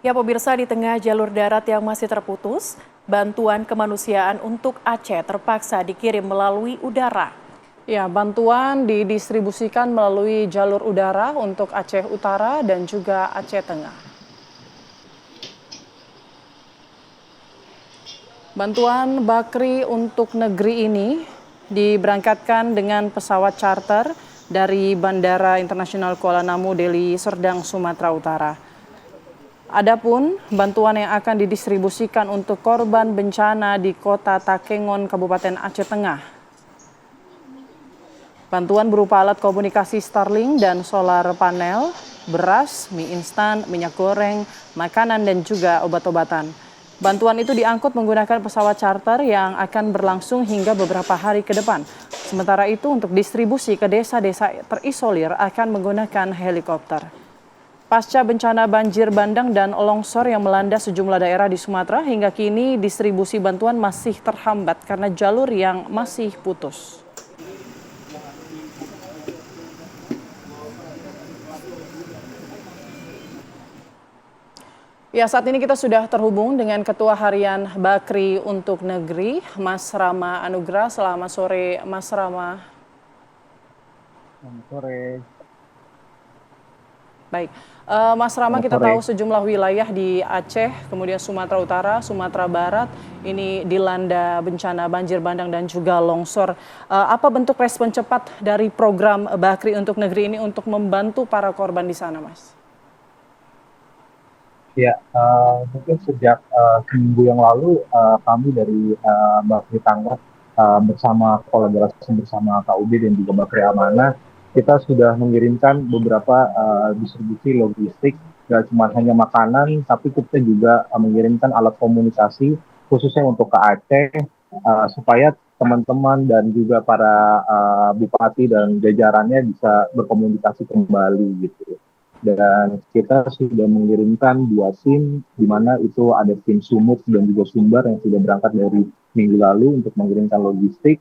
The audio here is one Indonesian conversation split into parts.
Ya pemirsa, di tengah jalur darat yang masih terputus, bantuan kemanusiaan untuk Aceh terpaksa dikirim melalui udara. Ya, bantuan didistribusikan melalui jalur udara untuk Aceh Utara dan juga Aceh Tengah. Bantuan Bakri untuk negeri ini diberangkatkan dengan pesawat charter dari Bandara Internasional Kuala Namu, Deli Serdang, Sumatera Utara. Adapun bantuan yang akan didistribusikan untuk korban bencana di Kota Takengon, Kabupaten Aceh Tengah. Bantuan berupa alat komunikasi Starlink dan solar panel, beras, mie instan, minyak goreng, makanan, dan juga obat-obatan. Bantuan itu diangkut menggunakan pesawat charter yang akan berlangsung hingga beberapa hari ke depan. Sementara itu untuk distribusi ke desa-desa terisolir akan menggunakan helikopter. Pasca bencana banjir bandang dan longsor yang melanda sejumlah daerah di Sumatera, hingga kini distribusi bantuan masih terhambat karena jalur yang masih putus. Ya, saat ini kita sudah terhubung dengan Ketua Harian Bakri untuk Negeri, Mas Rama Anugrah. Selamat sore, Mas Rama. Selamat sore. Baik, Mas Rama, Selamat kita sore. tahu sejumlah wilayah di Aceh, kemudian Sumatera Utara, Sumatera Barat, ini dilanda bencana banjir bandang dan juga longsor. Apa bentuk respon cepat dari program Bakri untuk Negeri ini untuk membantu para korban di sana, Mas? Ya, mungkin sejak seminggu yang lalu kami dari Bakri Tanggap bersama kolaborasi bersama KUB dan juga Bakri Amanah, kita sudah mengirimkan beberapa distribusi logistik, gak cuma hanya makanan, tapi kita juga mengirimkan alat komunikasi khususnya untuk ke Aceh supaya teman-teman dan juga para bupati dan jajarannya bisa berkomunikasi kembali gitu. Dan kita sudah mengirimkan 2 tim, di mana itu ada tim Sumut dan juga Sumbar yang sudah berangkat dari minggu lalu untuk mengirimkan logistik.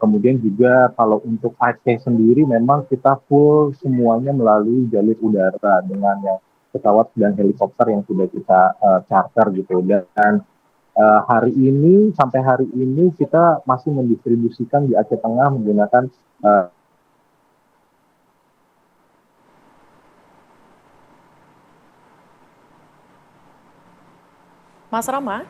Kemudian juga kalau untuk Aceh sendiri memang kita full semuanya melalui jalur udara dengan yang pesawat dan helikopter yang sudah kita charter gitu. Dan hari ini sampai hari ini kita masih mendistribusikan di Aceh Tengah menggunakan Mas Rama?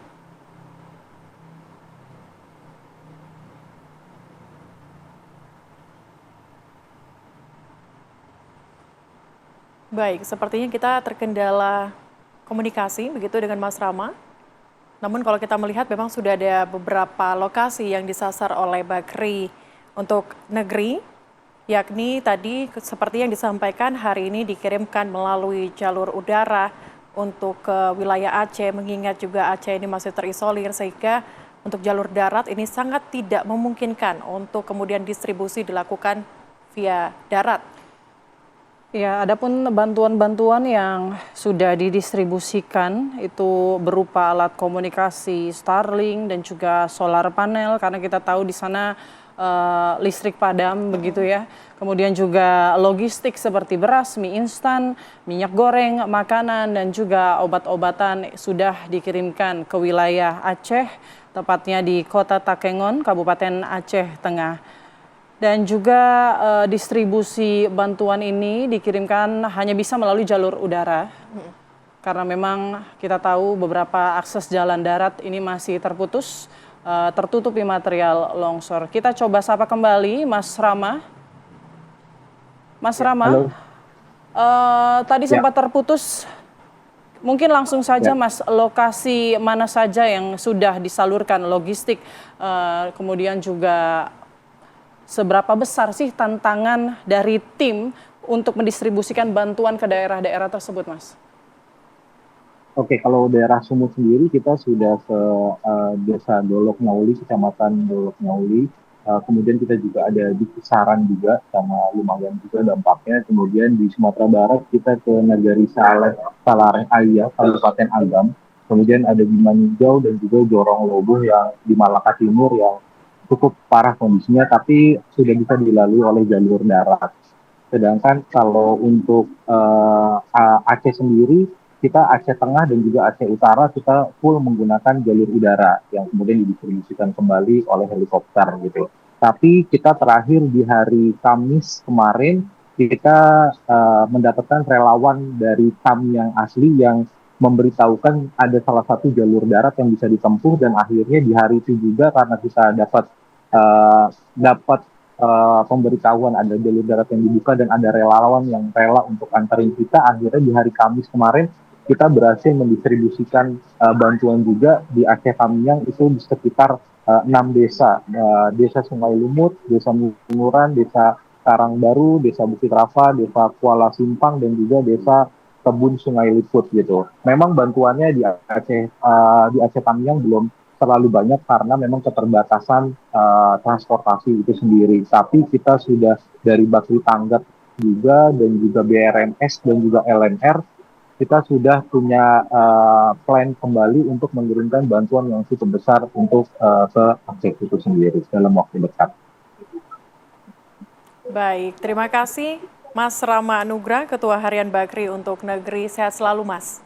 Baik, sepertinya kita terkendala komunikasi begitu dengan Mas Rama. Namun kalau kita melihat memang sudah ada beberapa lokasi yang disasar oleh Bakri untuk negeri, yakni tadi seperti yang disampaikan hari ini dikirimkan melalui jalur udara untuk ke wilayah Aceh, mengingat juga Aceh ini masih terisolir sehingga untuk jalur darat ini sangat tidak memungkinkan untuk kemudian distribusi dilakukan via darat. Ya, adapun bantuan-bantuan yang sudah didistribusikan itu berupa alat komunikasi Starlink dan juga solar panel, karena kita tahu di sana listrik padam begitu ya. Kemudian juga logistik seperti beras, mie instan, minyak goreng, makanan, dan juga obat-obatan sudah dikirimkan ke wilayah Aceh, tepatnya di Kota Takengon, Kabupaten Aceh Tengah. Dan juga distribusi bantuan ini dikirimkan hanya bisa melalui jalur udara. Karena memang kita tahu beberapa akses jalan darat ini masih terputus, tertutupi material longsor. Kita coba sapa kembali Mas Rama. Mas ya, Rama, halo. tadi Ya, sempat terputus. Mungkin langsung saja ya. Mas, lokasi mana saja yang sudah disalurkan logistik, kemudian juga seberapa besar sih tantangan dari tim untuk mendistribusikan bantuan ke daerah-daerah tersebut, Mas? Oke, kalau daerah Sumut sendiri kita sudah ke desa Dolok Nyauli, kecamatan Dolok Nyauli. Kemudian kita juga ada di Kisaran juga, sama lumayan juga dampaknya. Kemudian di Sumatera Barat kita ke Nagari Saleh, Salareh Ayah, Kabupaten Agam. Kemudian ada di Manijau dan juga Jorong Lobo yang di Malaka Timur yang cukup parah kondisinya, tapi sudah bisa dilalui oleh jalur darat. Sedangkan kalau untuk Aceh sendiri, kita Aceh Tengah dan juga Aceh Utara kita full menggunakan jalur udara yang kemudian didistribusikan kembali oleh helikopter gitu. Tapi kita terakhir di hari Kamis kemarin kita mendapatkan relawan dari kami yang asli yang memberitahukan ada salah satu jalur darat yang bisa ditempuh, dan akhirnya di hari itu juga karena kita dapat pemberitahuan ada jalur darat yang dibuka dan ada relawan yang rela untuk antarin kita, akhirnya di hari Kamis kemarin kita berhasil mendistribusikan bantuan juga di Aceh Tamiang itu di sekitar 6 desa, desa Sungai Lumut, desa Munguran, desa Karangbaru, desa Bukit Rafa, desa Kuala Simpang, dan juga desa Kebun Sungai Liput gitu. Memang bantuannya di Aceh Tamiang belum terlalu banyak karena memang keterbatasan transportasi itu sendiri. Tapi kita sudah dari Bakri Tanggat juga dan juga BRMS dan juga LNR kita sudah punya plan kembali untuk mengirimkan bantuan yang cukup besar untuk ke Aceh itu sendiri dalam waktu dekat. Baik, terima kasih Mas Rama Anugrah, Ketua Harian Bakri untuk Negeri. Sehat selalu, Mas.